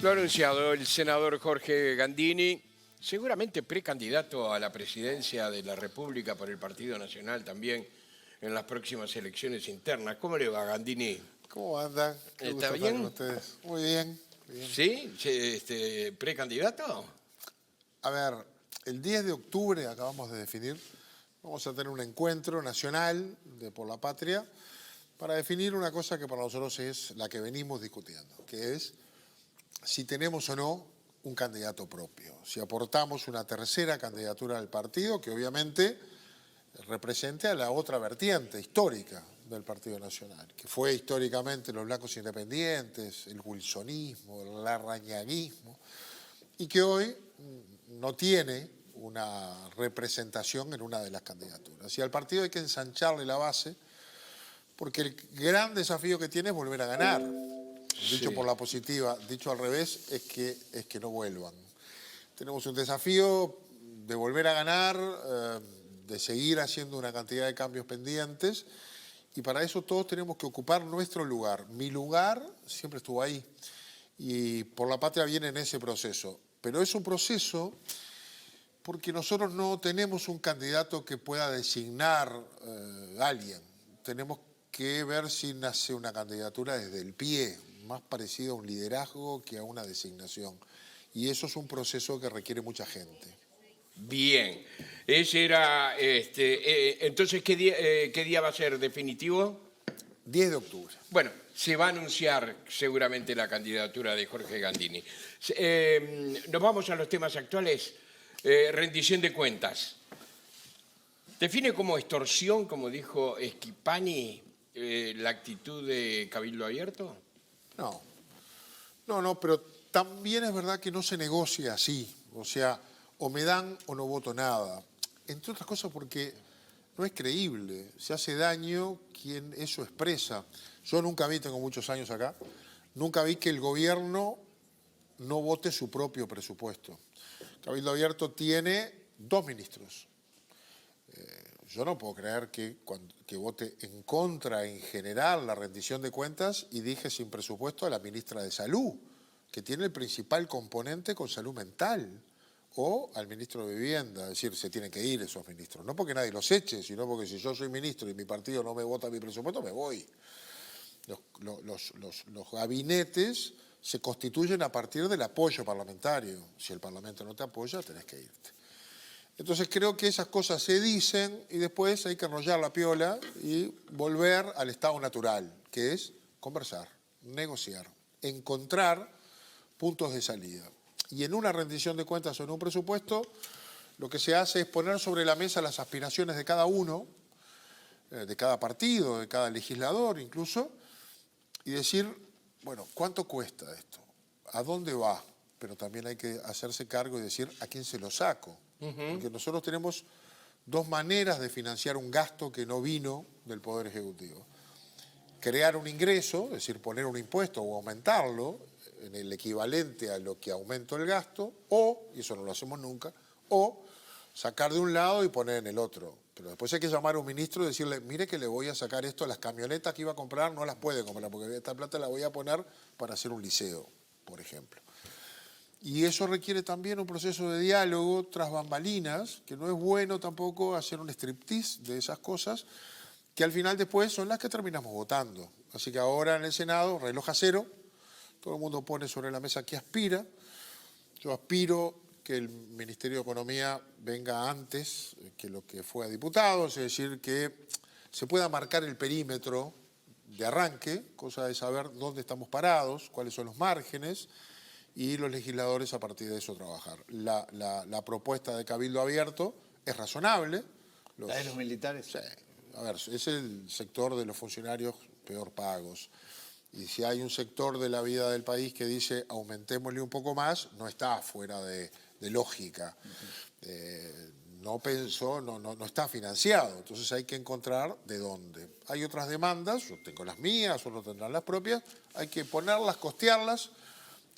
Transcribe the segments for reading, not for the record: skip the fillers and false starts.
Lo ha anunciado el senador Jorge Gandini, seguramente precandidato a la presidencia de la República por el Partido Nacional también en las próximas elecciones internas. ¿Cómo le va, Gandini? ¿Cómo andan? Qué ¿Está gusto estar con bien? ustedes. Muy bien, bien. ¿Sí? ¿Precandidato? A ver, el 10 de octubre acabamos de definir, vamos a tener un encuentro nacional de Por la Patria para definir una cosa que para nosotros es la que venimos discutiendo, que es si tenemos o no un candidato propio, si aportamos una tercera candidatura al partido que obviamente represente a la otra vertiente histórica del Partido Nacional, que fue históricamente los blancos independientes, el wilsonismo, el larrañaguismo, y que hoy no tiene una representación en una de las candidaturas. Y al partido hay que ensancharle la base, porque el gran desafío que tiene es volver a ganar. Dicho Sí. por la positiva, dicho al revés, es que no vuelvan. Tenemos un desafío de volver a ganar, de seguir haciendo una cantidad de cambios pendientes, y para eso todos tenemos que ocupar nuestro lugar. Mi lugar siempre estuvo ahí, y Por la Patria viene en ese proceso. Pero es un proceso porque nosotros no tenemos un candidato que pueda designar a alguien. Tenemos que ver si nace una candidatura desde el pie, más parecido a un liderazgo que a una designación. Y eso es un proceso que requiere mucha gente. Bien. Ese era, entonces, ¿qué día va a ser definitivo? 10 de octubre. Bueno, se va a anunciar seguramente la candidatura de Jorge Gandini. Nos vamos a los temas actuales. Rendición de cuentas. ¿Define como extorsión, como dijo Schifani, la actitud de Cabildo Abierto? No, pero también es verdad que no se negocia así. O sea, o me dan o no voto nada. Entre otras cosas porque no es creíble. Se hace daño quien eso expresa. Yo nunca vi, tengo muchos años acá, nunca vi que el gobierno no vote su propio presupuesto. Cabildo Abierto tiene 2 ministros. Yo no puedo creer que vote en contra en general la rendición de cuentas y dije sin presupuesto a la ministra de Salud, que tiene el principal componente con salud mental, o al ministro de Vivienda. Es decir, se tienen que ir esos ministros. No porque nadie los eche, sino porque si yo soy ministro y mi partido no me vota mi presupuesto, me voy. Los gabinetes se constituyen a partir del apoyo parlamentario. Si el Parlamento no te apoya, tenés que irte. Entonces creo que esas cosas se dicen y después hay que enrollar la piola y volver al estado natural, que es conversar, negociar, encontrar puntos de salida. Y en una rendición de cuentas o en un presupuesto, lo que se hace es poner sobre la mesa las aspiraciones de cada uno, de cada partido, de cada legislador incluso, y decir, bueno, ¿cuánto cuesta esto? ¿A dónde va? Pero también hay que hacerse cargo y decir, ¿a quién se lo saco? Porque nosotros tenemos 2 maneras de financiar un gasto que no vino del Poder Ejecutivo. Crear un ingreso, es decir, poner un impuesto o aumentarlo en el equivalente a lo que aumento el gasto, o, y eso no lo hacemos nunca, o sacar de un lado y poner en el otro. Pero después hay que llamar a un ministro y decirle, mire que le voy a sacar esto, las camionetas que iba a comprar no las puede comprar, porque esta plata la voy a poner para hacer un liceo, por ejemplo. Y eso requiere también un proceso de diálogo tras bambalinas, que no es bueno tampoco hacer un striptease de esas cosas, que al final después son las que terminamos votando. Así que ahora en el Senado, reloj a cero, todo el mundo pone sobre la mesa qué aspira. Yo aspiro que el Ministerio de Economía venga antes que lo que fue a diputados, es decir, que se pueda marcar el perímetro de arranque, cosa de saber dónde estamos parados, cuáles son los márgenes, y los legisladores a partir de eso trabajar. La propuesta de Cabildo Abierto es razonable. ¿La de los militares? Sí. A ver, es el sector de los funcionarios peor pagos. Y si hay un sector de la vida del país que dice aumentémosle un poco más, no está fuera de lógica. No está financiado. Entonces hay que encontrar de dónde. Hay otras demandas, yo tengo las mías, otros tendrán las propias. Hay que ponerlas, costearlas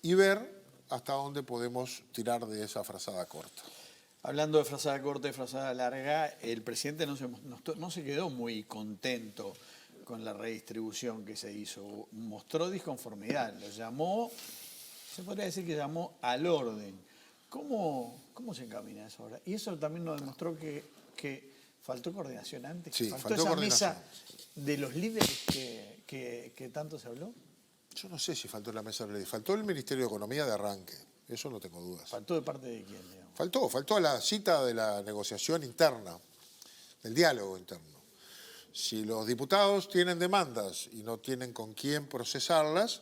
y ver hasta dónde podemos tirar de esa frazada corta. Hablando de frazada corta y frazada larga, el presidente no se quedó muy contento con la redistribución que se hizo. Mostró disconformidad, lo llamó se podría decir que llamó al orden. ¿Cómo se encamina eso ahora? Y eso también nos demostró que faltó coordinación antes. Sí, faltó faltó esa coordinación. mesa de los líderes que tanto se habló. Yo no sé si faltó la mesa de ley. Faltó el Ministerio de Economía de arranque. Eso no tengo dudas. ¿Faltó de parte de quién, digamos? Faltó a la cita de la negociación interna, del diálogo interno. Si los diputados tienen demandas y no tienen con quién procesarlas,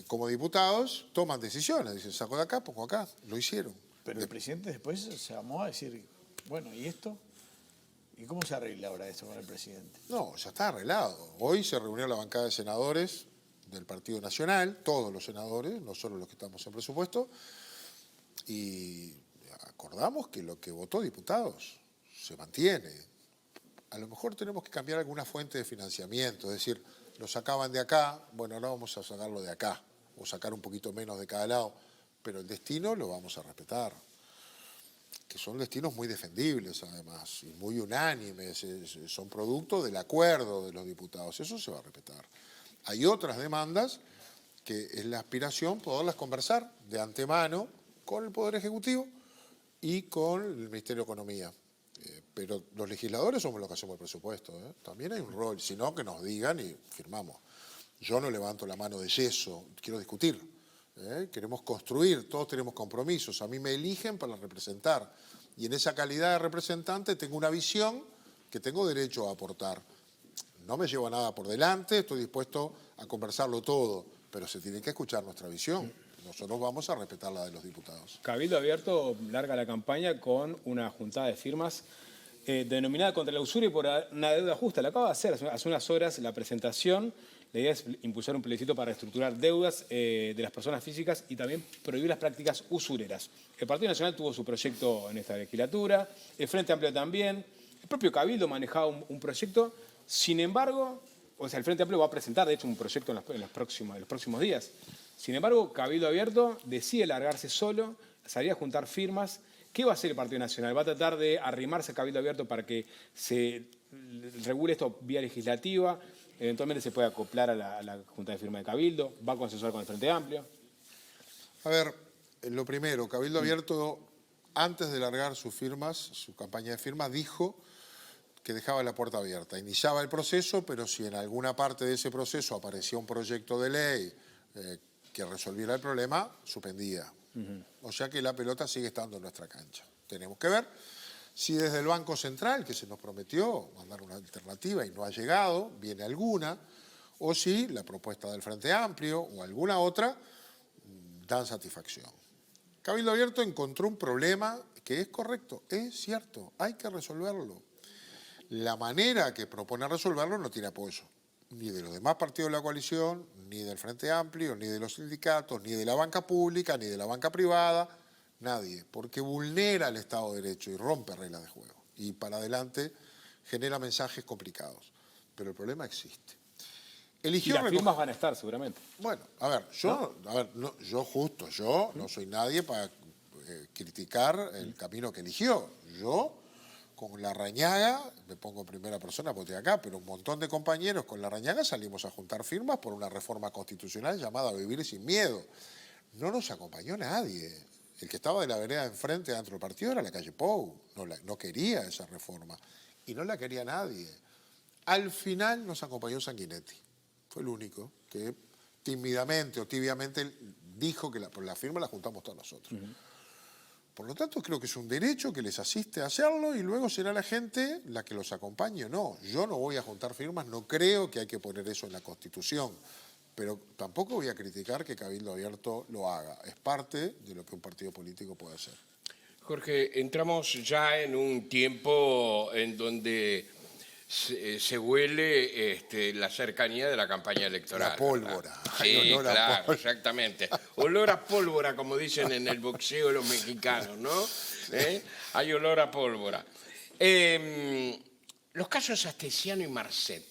como diputados toman decisiones. Dicen, saco de acá, pongo acá. Lo hicieron. Pero el presidente después se llamó a decir, bueno, ¿y esto? ¿Y cómo se arregla ahora esto con el presidente? No, ya está arreglado. Hoy se reunió la bancada de senadores del Partido Nacional, todos los senadores, no solo los que estamos en presupuesto, y acordamos que lo que votó diputados se mantiene. A lo mejor tenemos que cambiar alguna fuente de financiamiento, es decir, lo sacaban de acá, bueno, ahora vamos a sacarlo de acá, o sacar un poquito menos de cada lado, pero el destino lo vamos a respetar, que son destinos muy defendibles además, y muy unánimes, son producto del acuerdo de los diputados, eso se va a respetar. Hay otras demandas que es la aspiración poderlas conversar de antemano con el Poder Ejecutivo y con el Ministerio de Economía. Pero los legisladores somos los que hacemos el presupuesto, ¿eh? También hay un rol, si no que nos digan y firmamos. Yo no levanto la mano de yeso, quiero discutir, queremos construir, todos tenemos compromisos, a mí me eligen para representar y en esa calidad de representante tengo una visión que tengo derecho a aportar. No me llevo nada por delante, estoy dispuesto a conversarlo todo, pero se tiene que escuchar nuestra visión. Nosotros vamos a respetar la de los diputados. Cabildo Abierto larga la campaña con una juntada de firmas denominada contra la usura y por una deuda justa. La acaba de hacer hace unas horas la presentación. La idea es impulsar un plebiscito para reestructurar deudas de las personas físicas y también prohibir las prácticas usureras. El Partido Nacional tuvo su proyecto en esta legislatura, el Frente Amplio también, el propio Cabildo manejaba un proyecto. Sin embargo, o sea, el Frente Amplio va a presentar, de hecho, un proyecto en los próximos días. Sin embargo, Cabildo Abierto decide largarse solo, salir a juntar firmas. ¿Qué va a hacer el Partido Nacional? ¿Va a tratar de arrimarse a Cabildo Abierto para que se regule esto vía legislativa? ¿Eventualmente se puede acoplar a la Junta de Firma de Cabildo? ¿Va a consensuar con el Frente Amplio? A ver, lo primero, Cabildo Abierto, antes de largar sus firmas, su campaña de firmas, dijo que dejaba la puerta abierta. Iniciaba el proceso, pero si en alguna parte de ese proceso aparecía un proyecto de ley que resolviera el problema, suspendía. O sea que la pelota sigue estando en nuestra cancha. Tenemos que ver si desde el Banco Central, que se nos prometió mandar una alternativa y no ha llegado, viene alguna, o si la propuesta del Frente Amplio o alguna otra dan satisfacción. Cabildo Abierto encontró un problema que es correcto, es cierto, hay que resolverlo. La manera que propone resolverlo no tiene apoyo, ni de los demás partidos de la coalición, ni del Frente Amplio, ni de los sindicatos, ni de la banca pública, ni de la banca privada, nadie, porque vulnera el Estado de Derecho y rompe reglas de juego. Y para adelante genera mensajes complicados. Pero el problema existe. Y las firmas van a estar, seguramente. Bueno, a ver, yo no soy nadie para criticar el camino que eligió. Yo, con Larrañaga, me pongo en primera persona porque estoy acá, pero un montón de compañeros con Larrañaga salimos a juntar firmas por una reforma constitucional llamada Vivir sin Miedo. No nos acompañó nadie. El que estaba de la vereda enfrente dentro del partido era la calle Pou. No quería esa reforma. Y no la quería nadie. Al final nos acompañó Sanguinetti. Fue el único que tímidamente o tibiamente dijo que por la firma la juntamos todos nosotros. Por lo tanto, creo que es un derecho que les asiste a hacerlo y luego será la gente la que los acompañe. No, yo no voy a juntar firmas, no creo que hay que poner eso en la Constitución, pero tampoco voy a criticar que Cabildo Abierto lo haga. Es parte de lo que un partido político puede hacer. Jorge, entramos ya en un tiempo en donde se huele la cercanía de la campaña electoral. La pólvora. Sí, claro, exactamente. Olor a pólvora, como dicen en el boxeo los mexicanos, ¿no? Hay olor a pólvora. Los casos Astesiano y Marcet,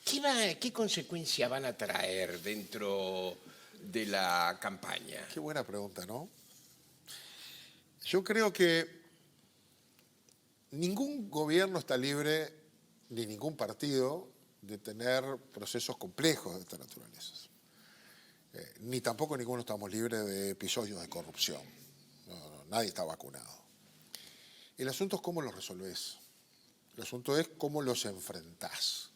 ¿qué consecuencias van a traer dentro de la campaña? Qué buena pregunta, ¿no? Yo creo que ningún gobierno está libre, ni ningún partido, de tener procesos complejos de esta naturaleza. ni tampoco ninguno estamos libres de episodios de corrupción. Nadie está vacunado. El asunto es cómo los resolvés. El asunto es cómo los enfrentás.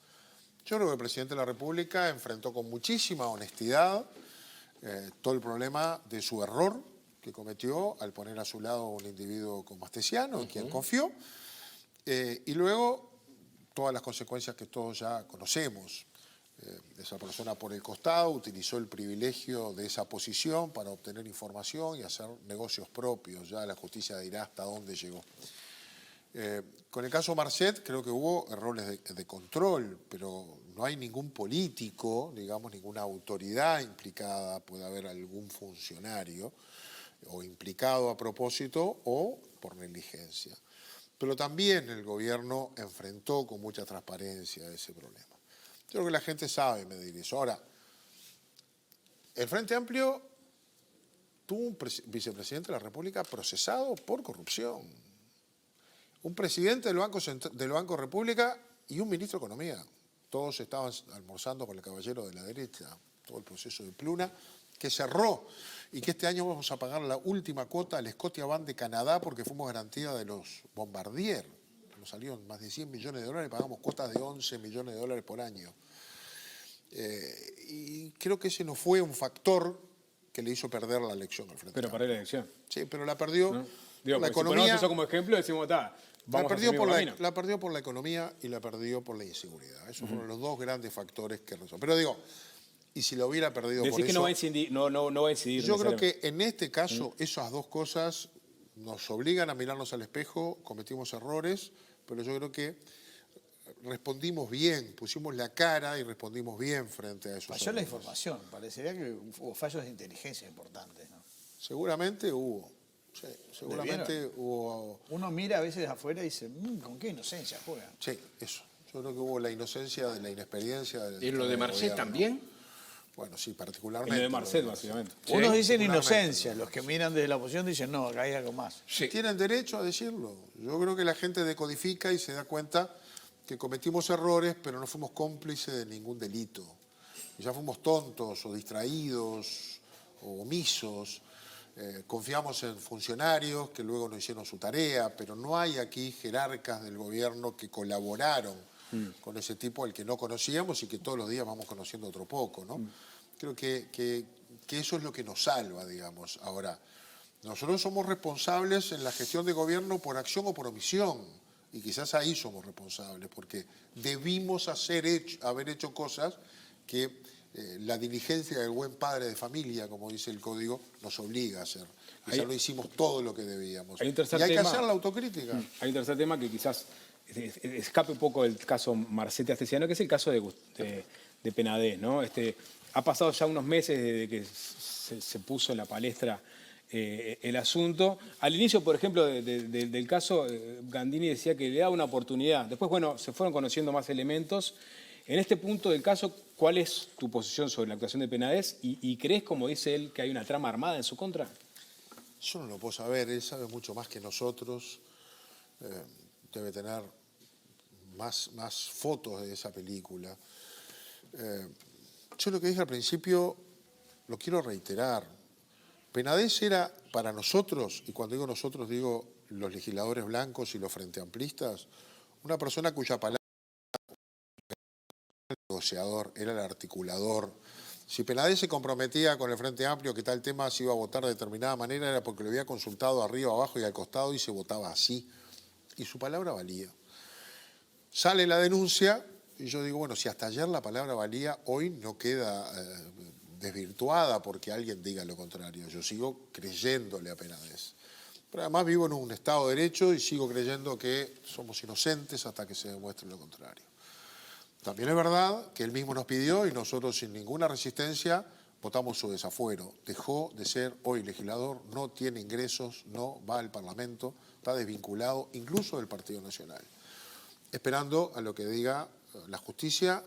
Yo creo que el presidente de la República enfrentó con muchísima honestidad todo el problema de su error que cometió al poner a su lado a un individuo como Astesiano, en quien confió, y luego todas las consecuencias que todos ya conocemos. Esa persona por el costado utilizó el privilegio de esa posición para obtener información y hacer negocios propios. Ya la justicia dirá hasta dónde llegó. Con el caso Marcet creo que hubo errores de control, pero no hay ningún político, digamos, ninguna autoridad implicada. Puede haber algún funcionario o implicado a propósito o por negligencia. Pero también el gobierno enfrentó con mucha transparencia ese problema. Yo creo que la gente sabe medir eso. Ahora, el Frente Amplio tuvo un vicepresidente de la República procesado por corrupción. Un presidente del Banco República y un ministro de Economía. Todos estaban almorzando con el caballero de la derecha. Todo el proceso de Pluna, que cerró. Y que este año vamos a pagar la última cuota al Scotiabank de Canadá porque fuimos garantía de los Bombardier. Nos salieron más de 100 millones de dólares y pagamos cuotas de 11 millones de dólares por año. Y creo que ese no fue un factor que le hizo perder la elección al Frente Pero Amplio. perdió la elección. Sí, pero la perdió. ¿No? Digo, La si ponemos economía eso como ejemplo, decimos, vamos a hacer el mismo camino. la perdió por la economía y la perdió por la inseguridad. Esos fueron los dos grandes factores que resolvieron. Pero digo, y si lo hubiera perdido por Decís que eso... no va a incidir, no va a incidir. Yo creo necesariamente. que en este caso esas dos cosas nos obligan a mirarnos al espejo, cometimos errores, pero yo creo que respondimos bien, pusimos la cara y respondimos bien frente a esos Falló la errores. información. Parecería que hubo fallos de inteligencia importantes, ¿no? Seguramente hubo. Sí, seguramente hubo... Uno mira a veces de afuera y dice, ¿con qué inocencia juegan? Sí, eso. Yo creo que hubo la inocencia de la inexperiencia del... ¿Y lo de Marcet también? Bueno, sí, En particularmente. lo de Marcet, básicamente. Sí, Unos dicen seguramente. inocencia, los que miran desde la oposición dicen, no, acá hay algo más. Sí. Tienen derecho a decirlo. Yo creo que la gente decodifica y se da cuenta que cometimos errores, pero no fuimos cómplices de ningún delito. Y ya fuimos tontos o distraídos o omisos. Confiamos en funcionarios que luego no hicieron su tarea, pero no hay aquí jerarcas del gobierno que colaboraron con ese tipo al que no conocíamos y que todos los días vamos conociendo otro poco, ¿no? Creo que eso es lo que nos salva, digamos. Ahora, nosotros somos responsables en la gestión de gobierno por acción o por omisión, y quizás ahí somos responsables, porque debimos haber hecho cosas que la diligencia del buen padre de familia, como dice el código, nos obliga a hacer. Quizás no hicimos todo lo que debíamos. Hay un tercer y hay que tema. hacer la autocrítica. Hay un tercer tema que quizás escape un poco del caso Marcet Astesiano, que es el caso de Penadez, ¿no? Ha pasado ya unos meses desde que se puso en la palestra el asunto. Al inicio, por ejemplo, del caso, Gandini decía que le daba una oportunidad. Después, bueno, se fueron conociendo más elementos. En este punto del caso, ¿cuál es tu posición sobre la actuación de Penadez? ¿Y crees, como dice él, que hay una trama armada en su contra? Yo no lo puedo saber, él sabe mucho más que nosotros. Debe tener más fotos de esa película. Yo lo que dije al principio lo quiero reiterar. Penadez era para nosotros, y cuando digo nosotros digo los legisladores blancos y los frenteamplistas, una persona cuya palabra era el negociador, era el articulador. Si Penadez se comprometía con el Frente Amplio que tal tema se iba a votar de determinada manera, era porque lo había consultado arriba, abajo y al costado y se votaba así. Y su palabra valía. Sale la denuncia y yo digo, bueno, si hasta ayer la palabra valía, hoy no queda desvirtuada porque alguien diga lo contrario. Yo sigo creyéndole a Penadez. Pero además vivo en un Estado de Derecho y sigo creyendo que somos inocentes hasta que se demuestre lo contrario. También es verdad que él mismo nos pidió y nosotros sin ninguna resistencia votamos su desafuero. Dejó de ser hoy legislador, no tiene ingresos, no va al Parlamento, está desvinculado incluso del Partido Nacional. Esperando a lo que diga la justicia,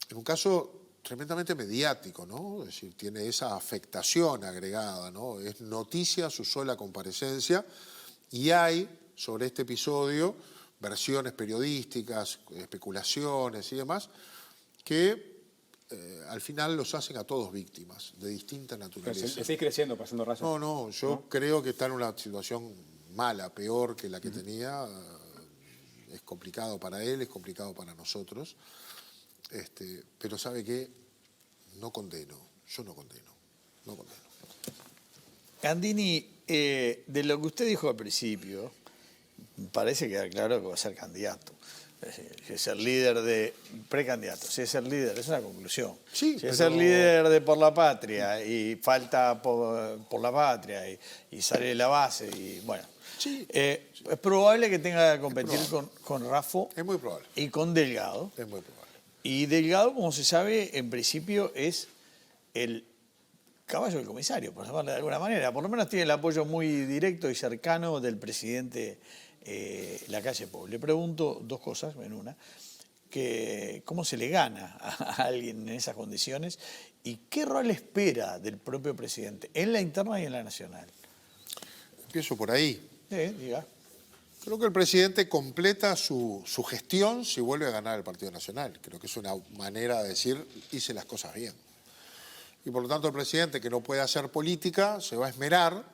en un caso tremendamente mediático, ¿no? Es decir, tiene esa afectación agregada, ¿no? Es noticia su sola comparecencia y hay sobre este episodio versiones periodísticas, especulaciones y demás, que al final los hacen a todos víctimas, de distinta Pero naturaleza. estáis creciendo, pasando raya. No, yo creo que está en una situación mala, peor que la que tenía. Es complicado para él, es complicado para nosotros. Pero ¿sabe qué? No condeno, yo no condeno. Gandini, de lo que usted dijo al principio, parece quedar claro que va a ser candidato. Si es el líder de precandidato, si es el líder, es una conclusión. Sí, si es pero- el líder de Por la Patria y falta por la Patria y sale de la base y bueno. Sí. Es probable que tenga que competir con Raffo Es muy probable, y con Delgado. es muy probable. Y Delgado, como se sabe, en principio es el caballo del comisario, por llamarle de alguna manera. Por lo menos tiene el apoyo muy directo y cercano del presidente Lacalle Pou. Le pregunto dos cosas en una. ¿Cómo se le gana a alguien en esas condiciones? ¿Y qué rol espera del propio presidente en la interna y en la nacional? Empiezo por ahí. Diga. Creo que el presidente completa su gestión si vuelve a ganar el Partido Nacional. Creo que es una manera de decir, hice las cosas bien. Y por lo tanto el presidente, que no puede hacer política, se va a esmerar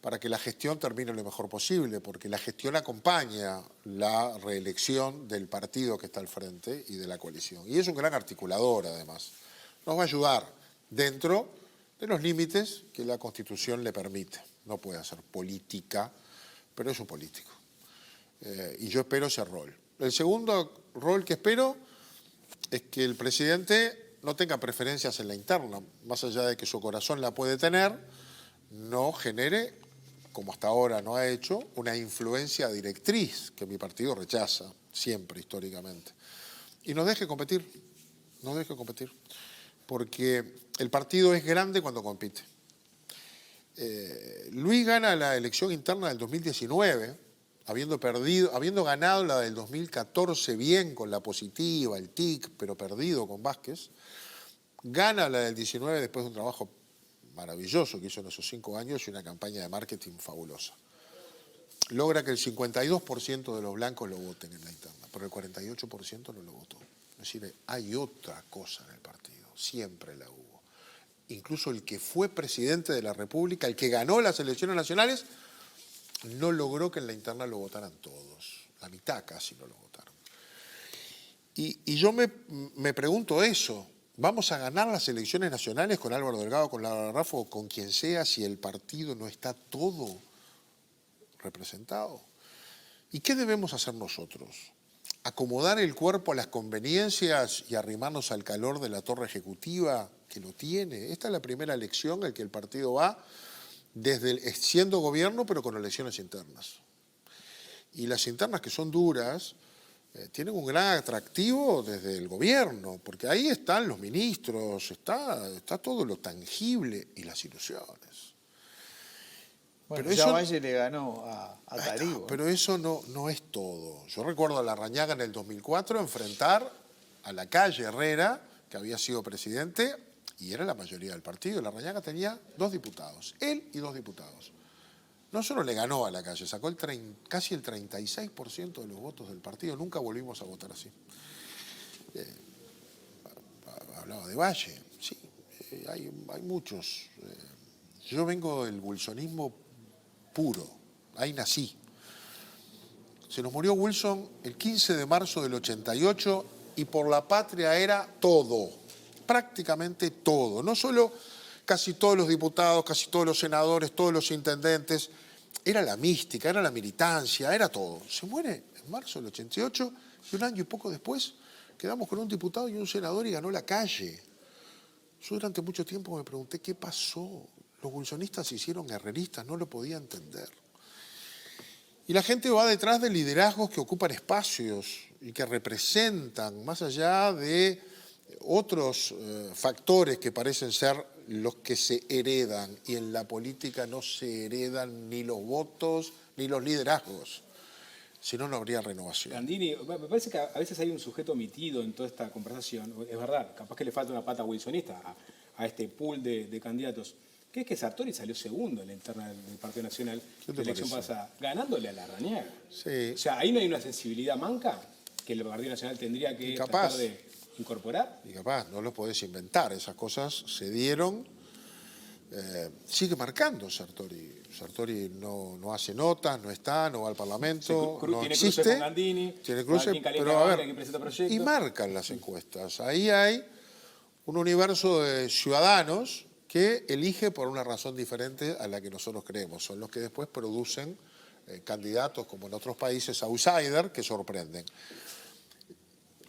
para que la gestión termine lo mejor posible, porque la gestión acompaña la reelección del partido que está al frente y de la coalición. Y es un gran articulador, además. Nos va a ayudar dentro de los límites que la Constitución le permite. No puede hacer política, pero es un político. Y yo espero ese rol. El segundo rol que espero es que el presidente no tenga preferencias en la interna, más allá de que su corazón la puede tener, no genere, como hasta ahora no ha hecho, una influencia directriz que mi partido rechaza, siempre, históricamente. Y nos deje competir, porque el partido es grande cuando compite. Luis gana la elección interna del 2019, habiendo ganado la del 2014 bien con la positiva, el TIC, pero perdido con Vázquez. Gana la del 19 después de un trabajo maravilloso que hizo en esos 5 años y una campaña de marketing fabulosa. Logra que el 52% de los blancos lo voten en la interna, pero el 48% no lo votó. Es decir, hay otra cosa en el partido, siempre la hubo. Incluso el que fue presidente de la República, el que ganó las elecciones nacionales, no logró que en la interna lo votaran todos. La mitad casi no lo votaron. Y yo me pregunto eso. ¿Vamos a ganar las elecciones nacionales con Álvaro Delgado, con Laura Raffo, o con quien sea, si el partido no está todo representado? ¿Y qué debemos hacer nosotros? ¿Acomodar el cuerpo a las conveniencias y arrimarnos al calor de la torre ejecutiva que lo tiene? Esta es la primera elección en que el partido va siendo gobierno, pero con elecciones internas. Y las internas, que son duras, tienen un gran atractivo desde el gobierno, porque ahí están los ministros, está todo lo tangible y las ilusiones. Bueno, Pero ya eso- Valle le ganó a Ahí está, Tarigo. pero eso no es todo. Yo recuerdo a Larrañaga en el 2004 enfrentar a Lacalle Herrera, que había sido presidente, y era la mayoría del partido. Larrañaga tenía 2 diputados, él y 2 diputados. No solo le ganó a Lacalle, sacó casi el 36% de los votos del partido. Nunca volvimos a votar así. Hablaba de Valle, sí, hay muchos. Yo vengo del wilsonismo puro, ahí nací. Se nos murió Wilson el 15 de marzo del 88 y Por la Patria era todo, prácticamente todo. No solo casi todos los diputados, casi todos los senadores, todos los intendentes. Era la mística, era la militancia, era todo. Se muere en marzo del 88 y un año y poco después quedamos con un diputado y un senador y ganó Lacalle. Yo durante mucho tiempo me pregunté qué pasó. Los wilsonistas se hicieron herreristas, no lo podía entender. Y la gente va detrás de liderazgos que ocupan espacios y que representan, más allá de otros factores que parecen ser los que se heredan. Y en la política no se heredan ni los votos ni los liderazgos. Si no, no habría renovación. Gandini, me parece que a veces hay un sujeto omitido en toda esta conversación. Es verdad, capaz que le falta una pata wilsonista a este pool de candidatos. Que es que Sartori salió segundo en la interna del Partido Nacional ¿Qué en te la elección parece? pasada, ganándole a Larrañaga. Sí. O sea, ahí no hay una sensibilidad manca que el Partido Nacional tendría que Capaz. tratar de... incorporar? Y capaz, no lo podés inventar. Esas cosas se dieron. Sigue marcando Sartori. Sartori no hace notas, no está, no va al Parlamento, no tiene existe. cruce con Gandini, Tiene cruce, Martín Caliente pero a Banca, ver, quien presenta proyectos. y marcan las encuestas. Ahí hay un universo de ciudadanos que elige por una razón diferente a la que nosotros creemos. Son los que después producen candidatos, como en otros países, outsider, que sorprenden.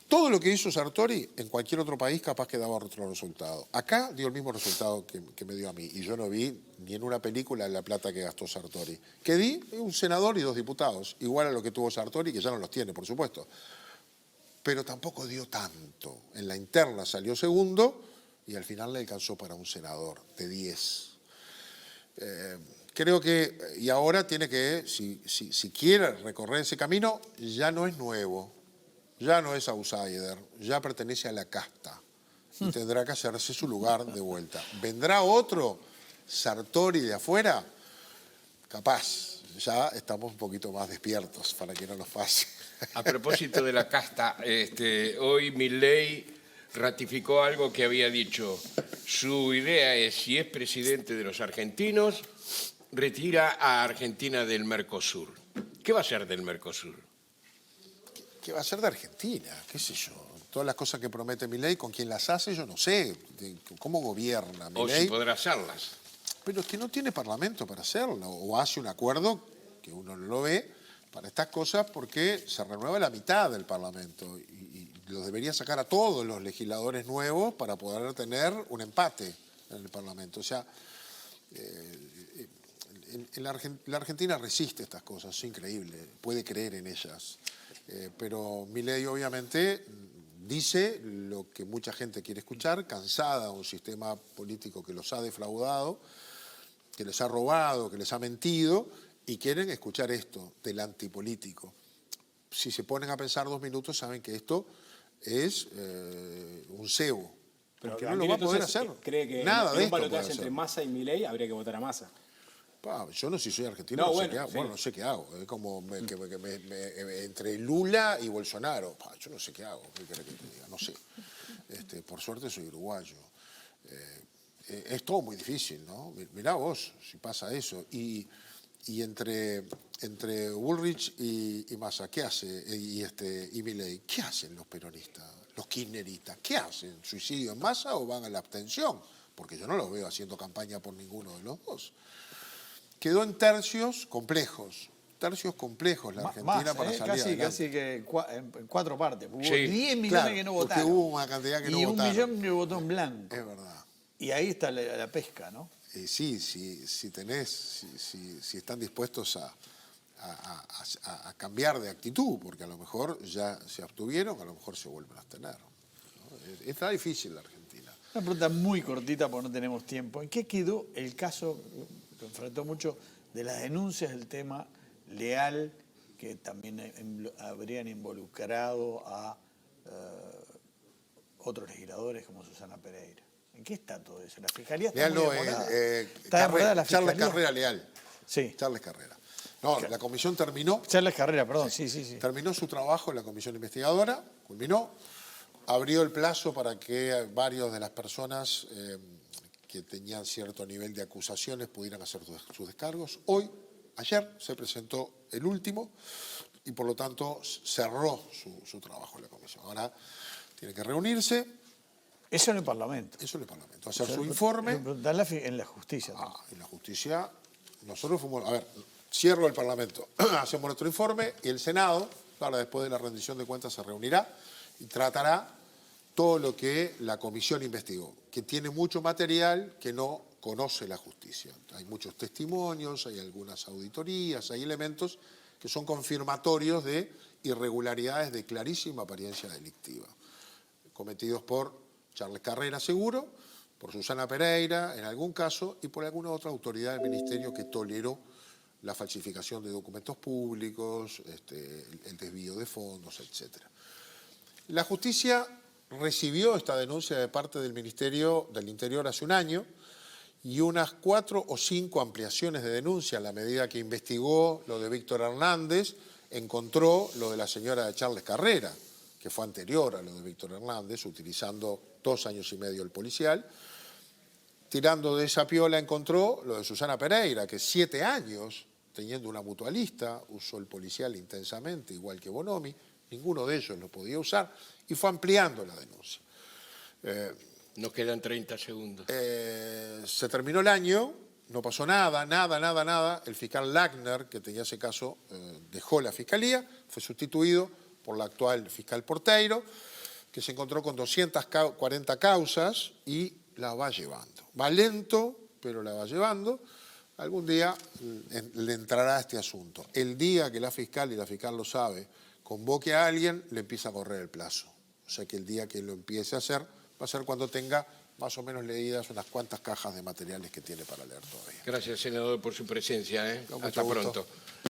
Todo lo que hizo Sartori en cualquier otro país capaz que daba otro resultado. Acá dio el mismo resultado que me dio a mí. Y yo no vi ni en una película la plata que gastó Sartori. Que di un senador y 2 diputados. Igual a lo que tuvo Sartori, que ya no los tiene, por supuesto. Pero tampoco dio tanto. En la interna salió segundo y al final le alcanzó para un senador de 10. Creo que, y ahora tiene que, si quiere recorrer ese camino, ya no es nuevo. Ya no es outsider, ya pertenece a la casta y tendrá que hacerse su lugar de vuelta. ¿Vendrá otro Sartori de afuera? Capaz, ya estamos un poquito más despiertos para que no nos pase. A propósito de la casta, hoy Milei ratificó algo que había dicho. Su idea es, si es presidente de los argentinos, retira a Argentina del Mercosur. ¿Qué va a ser del Mercosur? ¿Qué va a ser de Argentina? ¿Qué sé yo? Todas las cosas que promete Milei, con quién las hace, yo no sé. ¿Cómo gobierna O Milei? si podrá hacerlas. Pero es que no tiene parlamento para hacerlo. O hace un acuerdo, que uno no lo ve, para estas cosas porque se renueva la mitad del parlamento. Y los debería sacar a todos los legisladores nuevos para poder tener un empate en el parlamento. O sea, la Argentina resiste estas cosas, es increíble, puede creer en ellas. Pero Milei obviamente dice lo que mucha gente quiere escuchar, cansada de un sistema político que los ha defraudado, que les ha robado, que les ha mentido, y quieren escuchar esto del antipolítico. Si se ponen a pensar 2 minutos saben que esto es un cebo, porque no lo va a poder hacer. ¿Cree que nada de en un esto puede balotaje hacer. entre Massa y Milei habría que votar a Massa? Yo no sé si soy argentino, No, no, bueno, sé qué hago. sí. Bueno, no sé qué hago. Es como entre Lula y Bolsonaro. Yo no sé qué hago. ¿Qué querés que te diga? No sé. Por suerte soy uruguayo. Es todo muy difícil, ¿no? Mirá vos si pasa eso. Y entre Bullrich y Massa, ¿qué hace? Y Milei, ¿qué hacen los peronistas, los kirchneristas? ¿Qué hacen? ¿Suicidio en masa o van a la abstención? Porque yo no los veo haciendo campaña por ninguno de los dos. Quedó en tercios complejos la Argentina Más, para salir adelante. casi que en 4 partes. Hubo Sí, 10 millones Claro, que no porque votaron. hubo una cantidad que no y votaron. 1 millón que votó en blanco. Es verdad. Y ahí está la pesca, ¿no? Sí, si están dispuestos a cambiar de actitud, porque a lo mejor ya se abstuvieron, a lo mejor se vuelven a abstener, ¿no? Está difícil la Argentina. Una pregunta muy cortita porque no tenemos tiempo. ¿En qué quedó el caso que enfrentó mucho de las denuncias del tema Leal, que también habrían involucrado a otros legisladores como Susana Pereira? ¿En qué está todo eso? ¿La Fiscalía está Leal muy no, demorada? ¿Está Carrera, demorada la Charles Fiscalía? Carrera Leal. Sí. Charles Carrera. No, la comisión terminó. Charles Carrera, perdón, sí. Terminó su trabajo en la comisión investigadora, culminó, abrió el plazo para que varios de las personas que tenían cierto nivel de acusaciones pudieran hacer sus descargos. Ayer se presentó el último y por lo tanto cerró su trabajo en la comisión. Ahora tiene que reunirse. Eso en el Parlamento. Eso en el Parlamento. Hacer su informe. En la justicia. En la justicia, nosotros fuimos, cierro el Parlamento, hacemos nuestro informe y el Senado, ahora después de la rendición de cuentas, se reunirá y tratará todo lo que la comisión investigó, que tiene mucho material que no conoce la justicia. Hay muchos testimonios, hay algunas auditorías, hay elementos que son confirmatorios de irregularidades de clarísima apariencia delictiva, cometidos por Charles Carrera seguro, por Susana Pereira en algún caso y por alguna otra autoridad del ministerio que toleró la falsificación de documentos públicos, el desvío de fondos, etc. La justicia recibió esta denuncia de parte del Ministerio del Interior hace un año y unas 4 o 5 ampliaciones de denuncia a la medida que investigó lo de Víctor Hernández, encontró lo de la señora de Charles Carrera. que fue anterior a lo de Víctor Hernández, utilizando 2 años y medio el policial. Tirando de esa piola encontró lo de Susana Pereira, que 7 años, teniendo una mutualista, usó el policial intensamente, igual que Bonomi, ninguno de ellos lo podía usar, y fue ampliando la denuncia. Nos quedan 30 segundos. Se terminó el año, no pasó nada. El fiscal Lagner, que tenía ese caso, dejó la fiscalía, fue sustituido por la actual fiscal Porteiro, que se encontró con 240 causas y la va llevando. Va lento, pero la va llevando. Algún día le entrará este asunto. El día que la fiscal, y la fiscal lo sabe, convoque a alguien, le empieza a correr el plazo. O sea que el día que lo empiece a hacer, va a ser cuando tenga más o menos leídas unas cuantas cajas de materiales que tiene para leer todavía. Gracias, senador, por su presencia. Con mucho Hasta gusto. pronto.